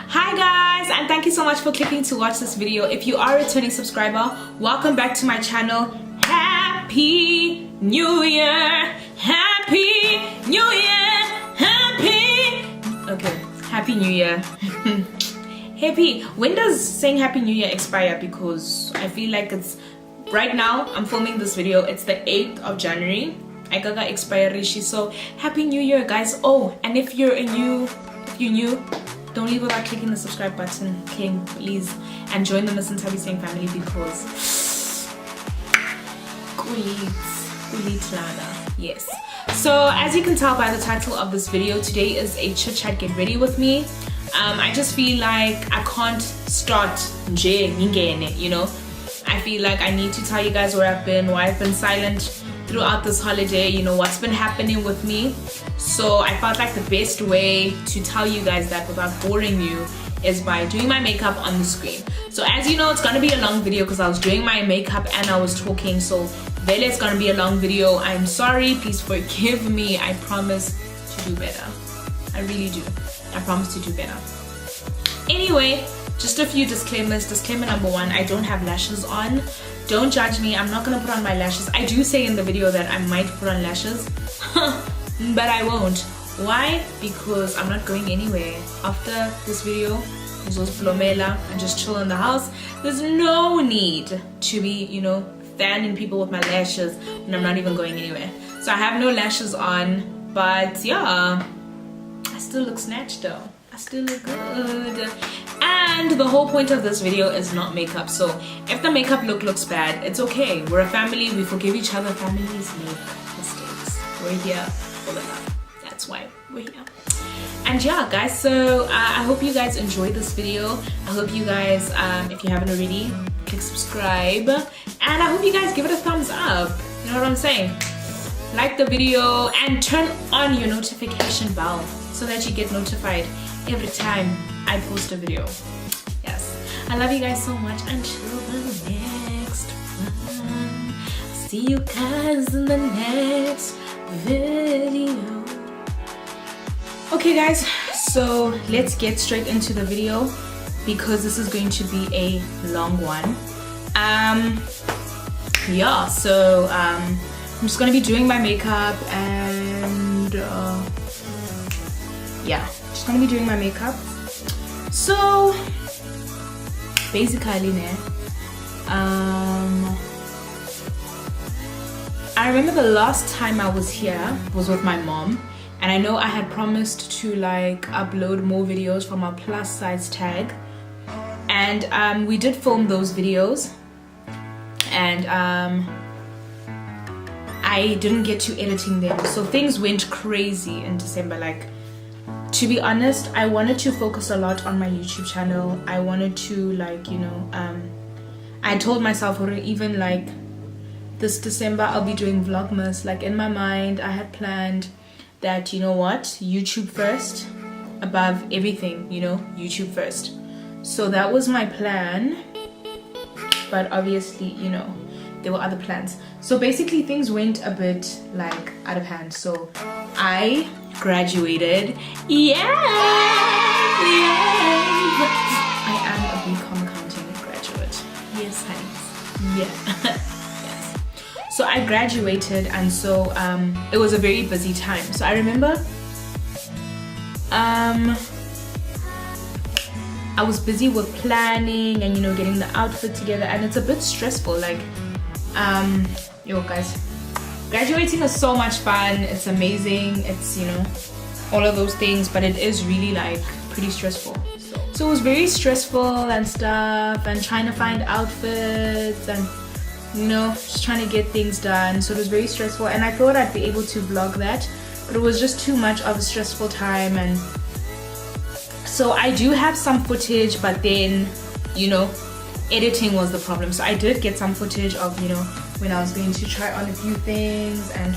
Hi guys, and thank you so much for clicking to watch this video. If you are a returning subscriber, welcome back to my channel. Happy New Year! Happy New Year! Happy New Year. Happy. When does saying Happy New Year expire? Because I feel like it's right now. I'm filming this video. It's the 8th of January. I got that expiry. So Happy New Year, guys. Oh, and if you're new, don't leave without clicking the subscribe button, okay, please, and join the Miss Ntabi Saying family because yes. So as you can tell by the title of this video, today is a chit chat. Get ready with me. I just feel like I can't start you know. I feel like I need to tell you guys where I've been, why I've been silent throughout this holiday, you know, what's been happening with me. So I felt like the best way to tell you guys that without boring you is by doing my makeup on the screen. So as you know, it's gonna be a long video because I was doing my makeup and I was talking, so really it's gonna be a long video. I'm sorry, please forgive me. I promise to do better. I really do. I promise to do better. Anyway, just a few disclaimers. Disclaimer number 1, I don't have lashes on. Don't judge me. I'm not gonna put on my lashes. I do say in the video that I might put on lashes, but I won't. Why? Because I'm not going anywhere. After this video, and just chill in the house. There's no need to be, you know, fanning people with my lashes when I'm not even going anywhere. So I have no lashes on, but yeah, I still look snatched though. I still look good. And the whole point of this video is not makeup. So if the makeup look looks bad, it's okay. We're a family. We forgive each other. Families make mistakes. We're here for the love. That's why we're here. And yeah, guys, so I hope you guys enjoyed this video. I hope you guys, if you haven't already, click subscribe. And I hope you guys give it a thumbs up. You know what I'm saying? Like the video and turn on your notification bell so that you get notified every time I post a video. Yes, I love you guys so much. Until the next one, see you guys in the next video. Okay guys, so let's get straight into the video because this is going to be a long one. Yeah, so I'm just gonna be doing my makeup and yeah, just gonna be doing my makeup. So basically, I remember the last time I was here was with my mom, and I know I had promised to like upload more videos from our plus size tag, and we did film those videos, and I didn't get to editing them, so things went crazy in December. Like, to be honest, I wanted to focus a lot on my YouTube channel. I wanted to, like, you know, I told myself, or even like this December I'll be doing vlogmas. Like, in my mind I had planned that, you know what, YouTube first above everything, you know, YouTube first. So that was my plan, but obviously, you know, there were other plans. So basically things went a bit like out of hand. So I graduated. Yeah! I am a BCom accounting graduate. Yes, honey. Yeah. Yes. So I graduated, and so it was a very busy time. So I remember I was busy with planning and, you know, getting the outfit together, and it's a bit stressful. Like, yo guys, graduating is so much fun. It's amazing. It's, you know, all of those things, but it is really like pretty stressful. So it was very stressful and stuff, and trying to find outfits and, you know, just trying to get things done. So it was very stressful, and I thought I'd be able to vlog that, but it was just too much of a stressful time. And so I do have some footage, but then, you know, editing was the problem. So I did get some footage of, you know, when I was going to try on a few things, and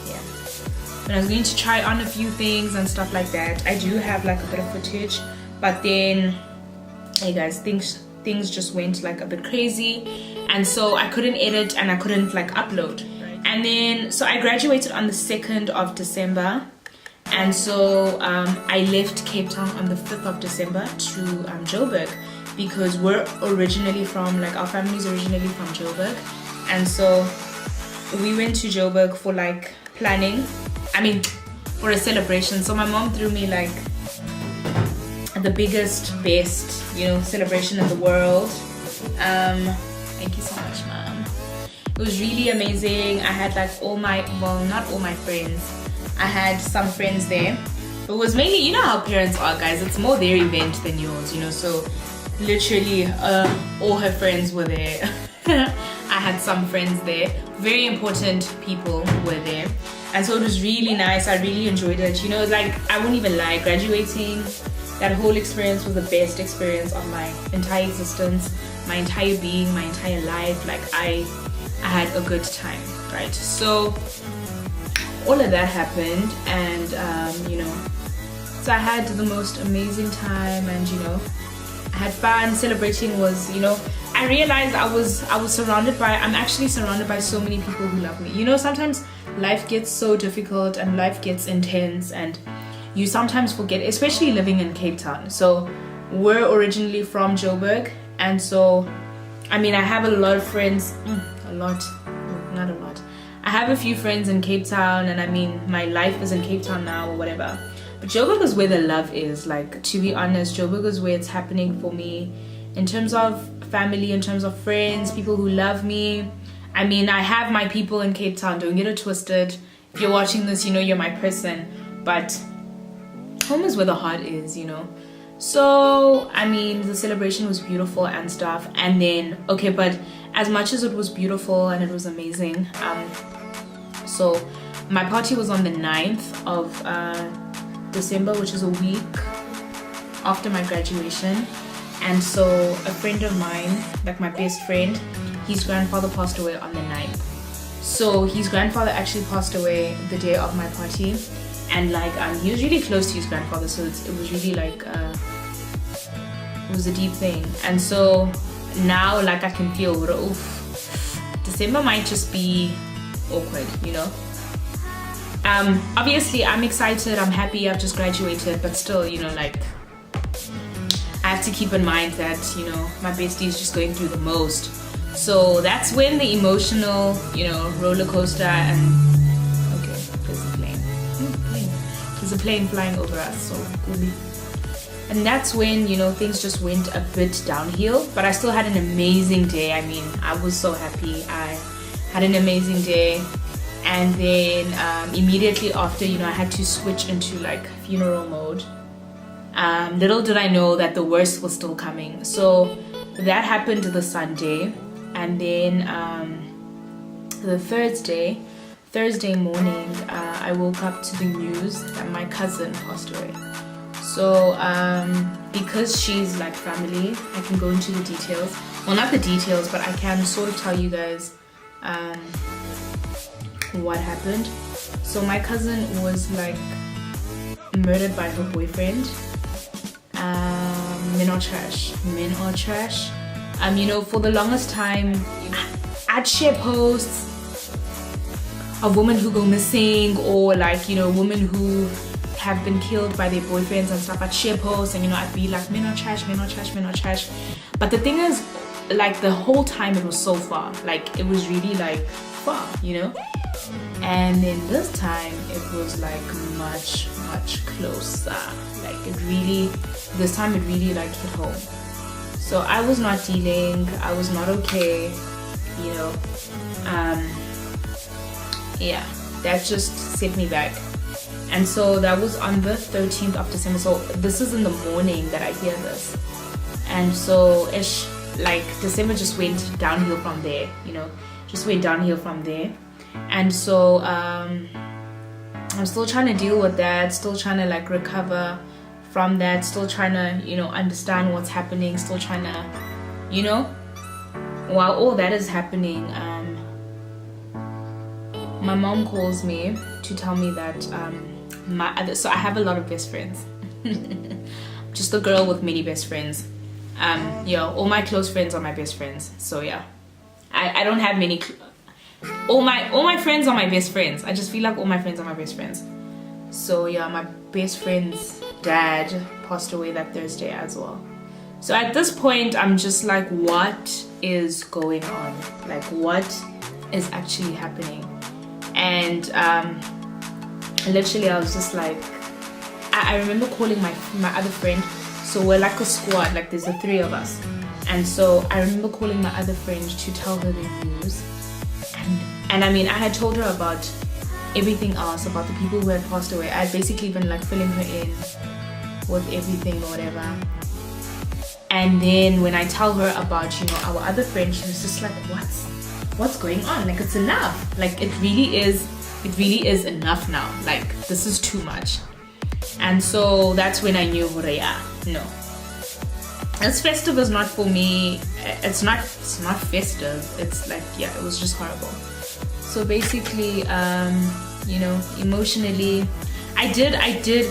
yeah, when I was going to try on a few things and stuff like that. I do have like a bit of footage, but then, hey guys, things just went like a bit crazy, and so I couldn't edit and I couldn't like upload. And then, so I graduated on the 2nd of December, And so I left Cape Town on the 5th of December to Joburg, because we're originally from, like, our family's originally from Joburg. And so we went to Joburg for like planning, for a celebration. So my mom threw me like the biggest, best, celebration in the world. Thank you so much, Mom. It was really amazing. I had like not all my friends. I had some friends there. It was mainly, how parents are, guys. It's more their event than yours, so literally all her friends were there. I had some friends there. Very important people were there. And so it was really nice. I really enjoyed it. Like, I wouldn't even lie, graduating, that whole experience was the best experience of my entire existence, my entire being, my entire life. Like, I had a good time, right? So all of that happened, and so I had the most amazing time, and I had fun. Celebrating was, I realized I'm actually surrounded by so many people who love me. Sometimes life gets so difficult and life gets intense, and you sometimes forget, especially living in Cape Town. So we're originally from Joburg, and so I have a lot of friends, not a lot. I have a few friends in Cape Town, and my life is in Cape Town now or whatever. But Joburg is where the love is. Like, to be honest, Joburg is where it's happening for me in terms of family, in terms of friends, people who love me. I have my people in Cape Town, don't get it twisted. If you're watching this, you're my person. But home is where the heart is, So, the celebration was beautiful and stuff. And then, okay, but as much as it was beautiful and it was amazing, so my party was on the 9th of December, which is a week after my graduation. And so a friend of mine, like my best friend, his grandfather passed away on the 9th. So his grandfather actually passed away the day of my party, and like he was really close to his grandfather, so it was really like it was a deep thing. And so now, like, I can feel, December might just be awkward, obviously I'm excited, I'm happy, I've just graduated, but still, like, I have to keep in mind that, my bestie is just going through the most. So that's when the emotional, roller coaster, and okay, there's a plane. There's a plane flying over us, so cool. And that's when, things just went a bit downhill, but I still had an amazing day. I was so happy. I had an amazing day. And then immediately after, I had to switch into like funeral mode. Little did I know that the worst was still coming. So that happened the Sunday. And then the Thursday morning, I woke up to the news that my cousin passed away. So because she's like family, I can go into the details. Well, not the details, but I can sort of tell you guys what happened. So my cousin was like murdered by her boyfriend. Men are trash. For the longest time, I'd share posts of women who go missing, or like, women who have been killed by their boyfriends and stuff. I'd share posts, and I'd be like, men are trash. But the thing is, like, the whole time it was so far. Like, it was really like far, And then this time it was like much closer. Like, this time it really like hit home. So I was not dealing, I was not okay, yeah, that just set me back. And so that was on the 13th of December. So this is in the morning that I hear this. And so like December just went downhill from there, And so I'm still trying to deal with that, still trying to like recover from that, still trying to, understand what's happening, still trying to, while all that is happening, my mom calls me to tell me that so I have a lot of best friends. Just a girl with many best friends. All my close friends are my best friends. So yeah, I don't have many. All my friends are my best friends. I just feel like all my friends are my best friends. So yeah, my best friend's dad passed away that Thursday as well. So at this point, I'm just like, what is going on? Like, what is actually happening? And literally I was just like, I remember calling my other friend. So we're like a squad, like there's the 3 of us. And so I remember calling my other friend to tell her the news. And I mean, I had told her about everything else, about the people who had passed away. I had basically been like filling her in with everything or whatever. And then when I tell her about, you know, our other friend, she was just like, what's going on? Like, it's enough. Like, it really is enough now. Like, this is too much. And so that's when I knew, yeah, no, this festive is not for me. It's not festive. It's like, yeah, it was just horrible. So basically, you know, emotionally, I did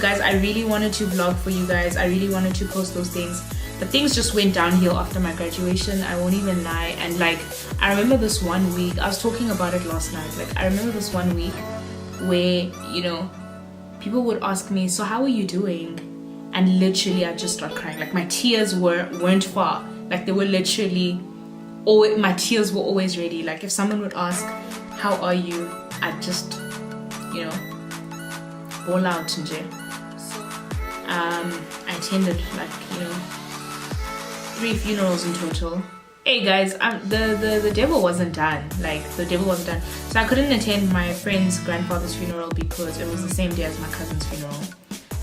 guys, I really wanted to vlog for you guys. I really wanted to post those things, but things just went downhill after my graduation. I won't even lie. And like, I remember this one week, I was talking about it last night. Like, I remember this one week where, you know, people would ask me, so how are you doing? And literally I just start crying. Like, my tears weren't far. Like, they were literally, my tears were always ready. Like, if someone would ask, how are you? I'd just, you know, bawl out in jail. So I attended like, you know, 3 funerals in total. Hey guys, the devil wasn't done. Like, the devil wasn't done. So I couldn't attend my friend's grandfather's funeral because it was the same day as my cousin's funeral.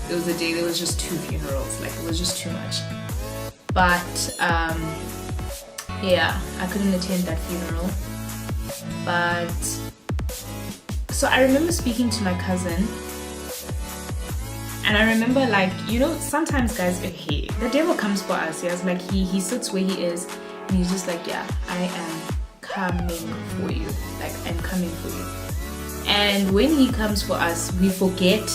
It was a day there was just 2 funerals. Like, it was just too much. But yeah, I couldn't attend that funeral. But so I remember speaking to my cousin, and I remember, like, you know, sometimes guys, the devil comes for us. Yes, like he sits where he is, and he's just like, yeah, I am coming for you. Like, I'm coming for you. And when he comes for us, we forget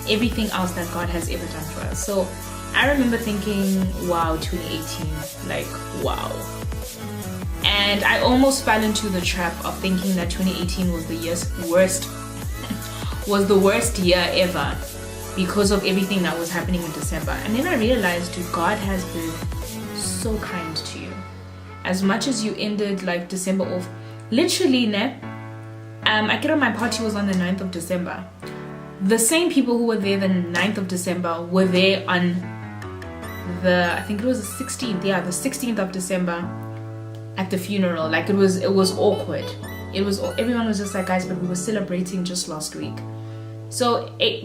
everything else that God has ever done for us. So I remember thinking, wow, 2018, like, wow. And I almost fell into the trap of thinking that 2018 was the worst year ever because of everything that was happening in December. And then I realized, dude, God has been so kind to you. As much as you ended like December off, literally, I get on my party was on the 9th of December. The same people who were there the 9th of December were there on I think it was the 16th, yeah, the 16th of December at the funeral. Like, it was awkward. Everyone was just like, guys, but we were celebrating just last week. So it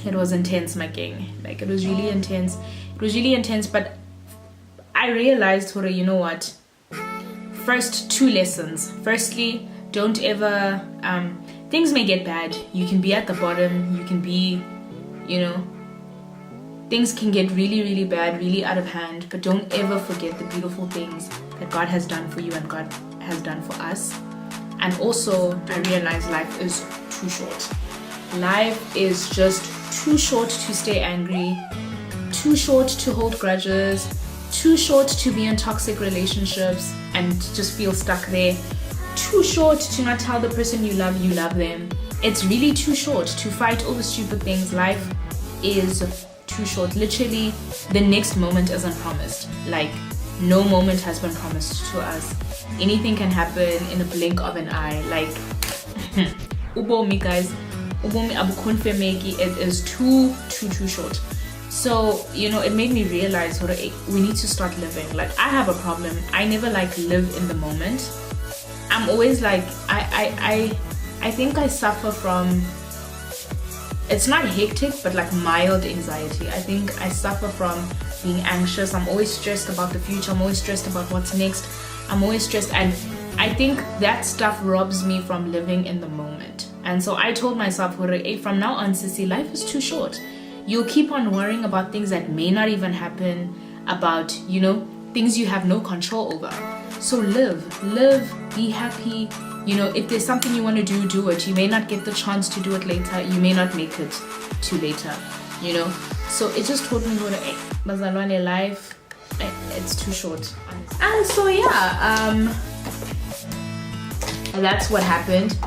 was intense, my gang. Like, it was really intense. It was really intense, but I realized, Hore, you know what? First, 2 lessons. Firstly, don't ever, things may get bad. You can be at the bottom. You can be, you know, things can get really, really bad, really out of hand, but don't ever forget the beautiful things that God has done for you and God has done for us. And also, I realized life is too short. Life is just too short to stay angry, too short to hold grudges, too short to be in toxic relationships and just feel stuck there, too short to not tell the person you love them. It's really too short to fight over stupid things. Life is too short. Literally, the next moment isn't promised. Like, no moment has been promised to us. Anything can happen in a blink of an eye. Like, ubomi, guys, ubomi abukonfemeki, it is too short. So, you know, it made me realize we need to start living. Like, I have a problem. I never like live in the moment. I'm always like, I think I suffer from, it's not hectic, but like mild anxiety. I think I suffer from being anxious. I'm always stressed about the future. I'm always stressed about what's next. I'm always stressed, and I think that stuff robs me from living in the moment. And so I told myself, hey, from now on, sissy, life is too short. You'll keep on worrying about things that may not even happen, about, you know, things you have no control over. So live, be happy. You know, if there's something you want to do it. You may not get the chance to do it later. You may not make it to later, you know. So it just taught me bazalwane, life, it's too short. And so yeah, that's what happened.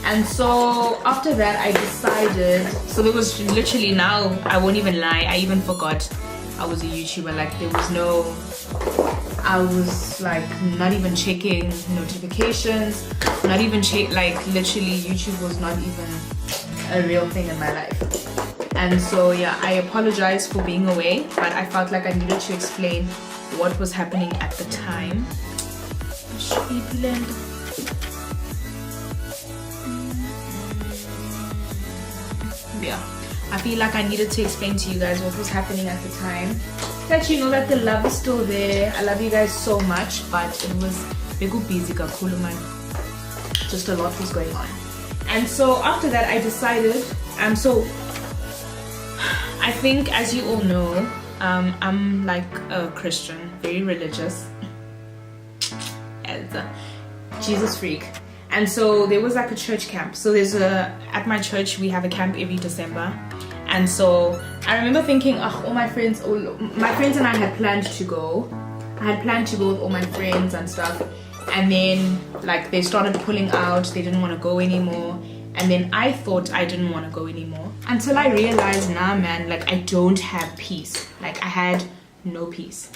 And so after that I decided, so there was literally, now I won't even lie, I even forgot I was a YouTuber. Like there was no, I was like not even checking notifications, not even like literally YouTube was not even a real thing in my life. And so yeah, I apologize for being away, but I felt like I needed to explain what was happening at the time. Yeah, I feel like I needed to explain to you guys what was happening at the time, that you know that the love is still there. I love you guys so much, but it was busy kakhulu, man. Just a lot was going on. And so after that I decided, so I think, as you all know, I'm like a Christian, very religious, as a Jesus freak. And so there was like a church camp. So there's at my church we have a camp every December. And so I remember thinking, all my friends and I had planned to go. I had planned to go with all my friends and stuff. And then like they started pulling out, they didn't want to go anymore. And then I thought I didn't want to go anymore, until I realized, nah man, like I don't have peace. Like I had no peace.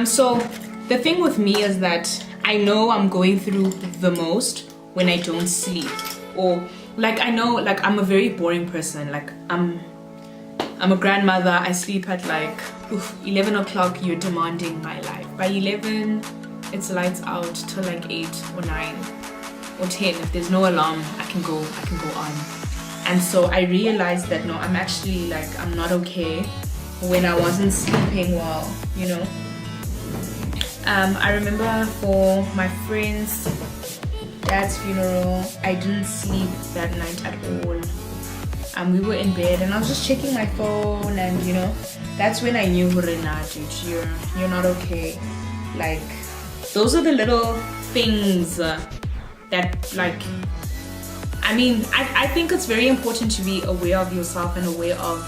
So the thing with me is that I know I'm going through the most when I don't sleep, or like I know, like I'm a very boring person. Like I'm a grandmother. I sleep at like 11 o'clock. You're demanding my life. By 11 it's lights out till like 8 or 9 or 10. If there's no alarm, I can go on. And so I realized that no, I'm actually like, I'm not okay when I wasn't sleeping well, you know. I remember for my friend's dad's funeral, I didn't sleep that night at all. We were in bed and I was just checking my phone, and you know, that's when I knew, nah, dude, you're not okay. Like those are the little things that, like, I mean, I think it's very important to be aware of yourself and aware of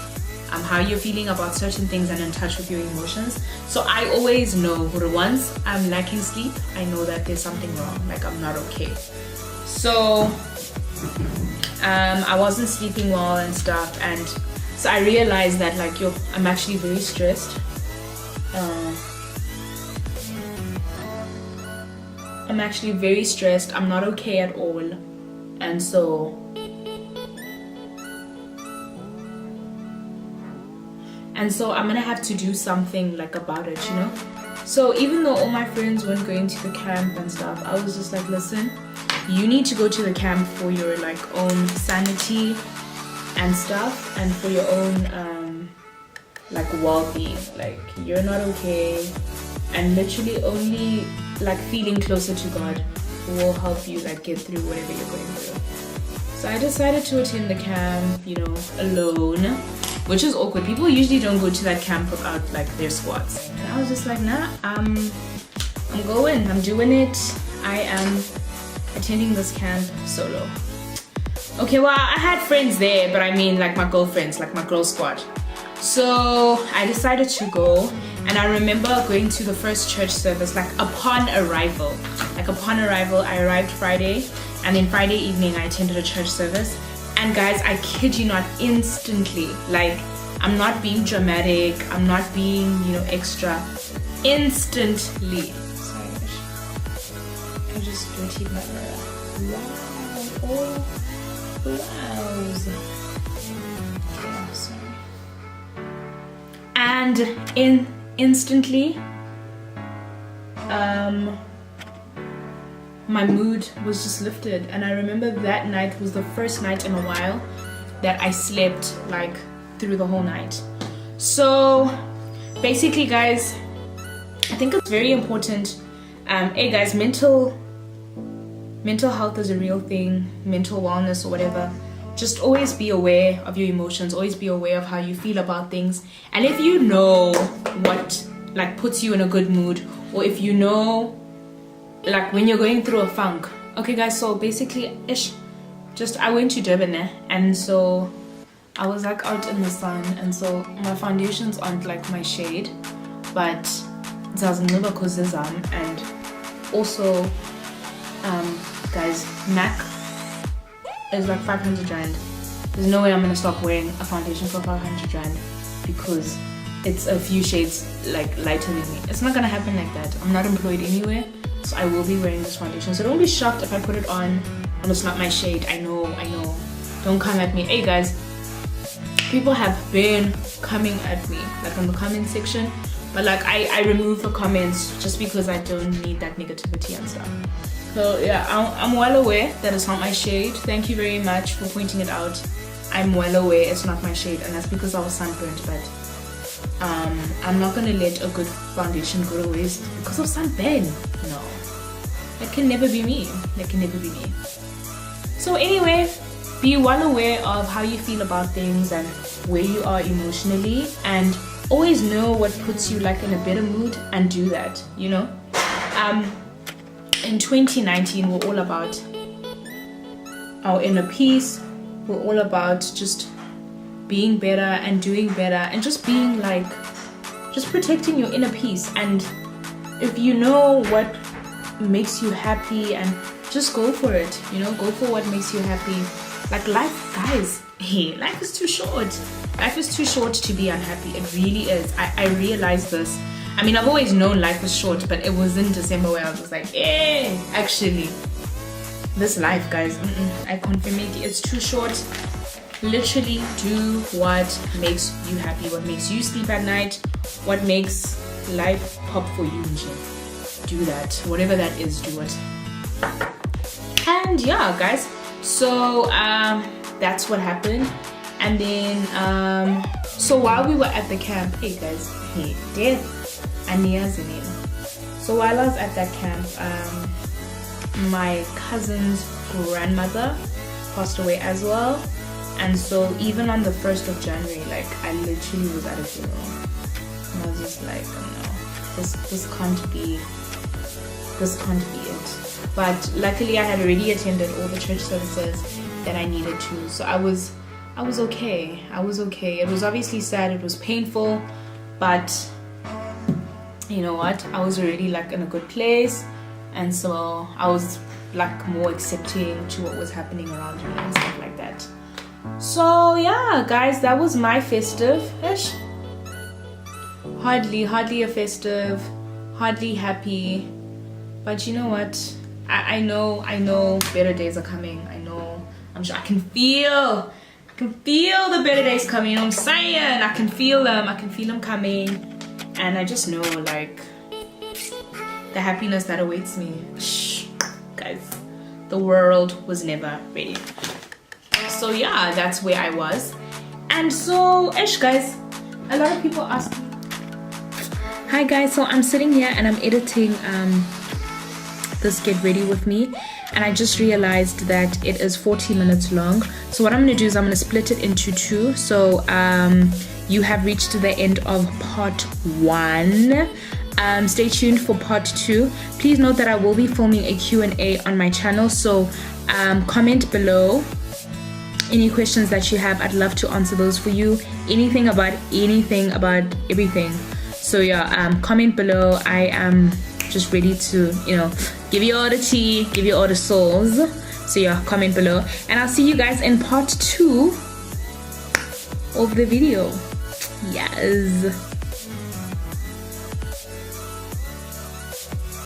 how you're feeling about certain things and in touch with your emotions. So I always know once I'm lacking sleep, I know that there's something wrong, like I'm not okay. So I wasn't sleeping well and stuff, and so I realized that like I'm actually very stressed. I'm actually very stressed. I'm not okay at all. And so I'm gonna have to do something like about it, you know. So even though all my friends weren't going to the camp and stuff, I was just like, listen, you need to go to the camp for your like own sanity and stuff, and for your own like well-being. Like you're not okay, and literally only like feeling closer to God will help you like get through whatever you're going through. So I decided to attend the camp, you know, alone, which is awkward. People usually don't go to that camp without like their squads, and I was just like, nah, I'm going, I'm doing it. I am attending this camp solo. Okay, well, I had friends there, but I mean like my girlfriends, like my girl squad. So I decided to go, and I remember going to the first church service like upon arrival. I arrived Friday, and then Friday evening I attended a church service. And guys, I kid you not, instantly, like I'm not being dramatic, I'm not being, you know, extra, instantly. Sorry, I just dirtied my mirror. Wow, oh, wow. Okay, sorry. And instantly, my mood was just lifted. And I remember that night was the first night in a while that I slept like through the whole night. So basically, guys, I think it's very important. Hey guys, mental health is a real thing, mental wellness or whatever. Just always be aware of your emotions, always be aware of how you feel about things. And if you know what like puts you in a good mood, or if you know like when you're going through a funk. Okay guys, so basically I went to Durban, and so I was like out in the sun, and so my foundations aren't like my shade, but and also guys, MAC is like 500 rand. There's no way I'm gonna stop wearing a foundation for 500 rand because it's a few shades like lighter than me. It's not gonna happen like that. I'm not employed anywhere, so I will be wearing this foundation. So don't be shocked if I put it on and it's not my shade. I know. Don't come at me. Hey guys, people have been coming at me like on the comment section, but like I remove the comments just because I don't need that negativity and stuff. So yeah, I'm well aware that it's not my shade. Thank you very much for pointing it out. I'm well aware it's not my shade, and that's because I was sunburnt. But I'm not gonna let a good foundation go to waste because of sunburn. No, that can never be me. That can never be me. So anyway, be well aware of how you feel about things and where you are emotionally, and always know what puts you like in a better mood and do that, you know. In 2019, we're all about our inner peace. We're all about just being better and doing better and just being like, just protecting your inner peace. And if you know what makes you happy, and just go for it, you know, go for what makes you happy. Like life, guys, hey, life is too short. Life is too short to be unhappy. It really is. I realized this. I mean, I've always known life is short, but it was in December where I was like, hey, actually, this life, guys, I confirm it, it's too short. Literally do what makes you happy, what makes you sleep at night, what makes life pop for you. Do that. Whatever that is, do it. And yeah, guys, so that's what happened. And then so while we were at the camp, hey guys, hey, death. So while I was at that camp, my cousin's grandmother passed away as well. And so even on the 1st of January, like I literally was at a funeral. And I was just like, oh no, this can't be it. But luckily I had already attended all the church services that I needed to. So I was okay. It was obviously sad, it was painful, but you know what, I was already like in a good place, and so I was like more accepting to what was happening around me and stuff like that. So yeah, guys, that was my festive-ish. Hardly a festive, hardly happy, but you know what, I know better days are coming. I'm sure I can feel the better days coming. You know what I'm saying? I can feel them coming. And I just know, like, the happiness that awaits me. Shh, guys, the world was never ready. So yeah, that's where I was. And so, guys, a lot of people ask. Hi guys, so I'm sitting here and I'm editing this Get Ready With Me, and I just realized that it is 40 minutes long. So what I'm going to do is I'm going to split it into two. So you have reached the end of part 1. Stay tuned for part 2. Please note that I will be filming a Q&A on my channel, so comment below any questions that you have. I'd love to answer those for you. Anything about everything. So yeah, comment below. I am just ready to, you know, give you all the tea, give you all the souls. So yeah, comment below, and I'll see you guys in part 2 of the video. Yes.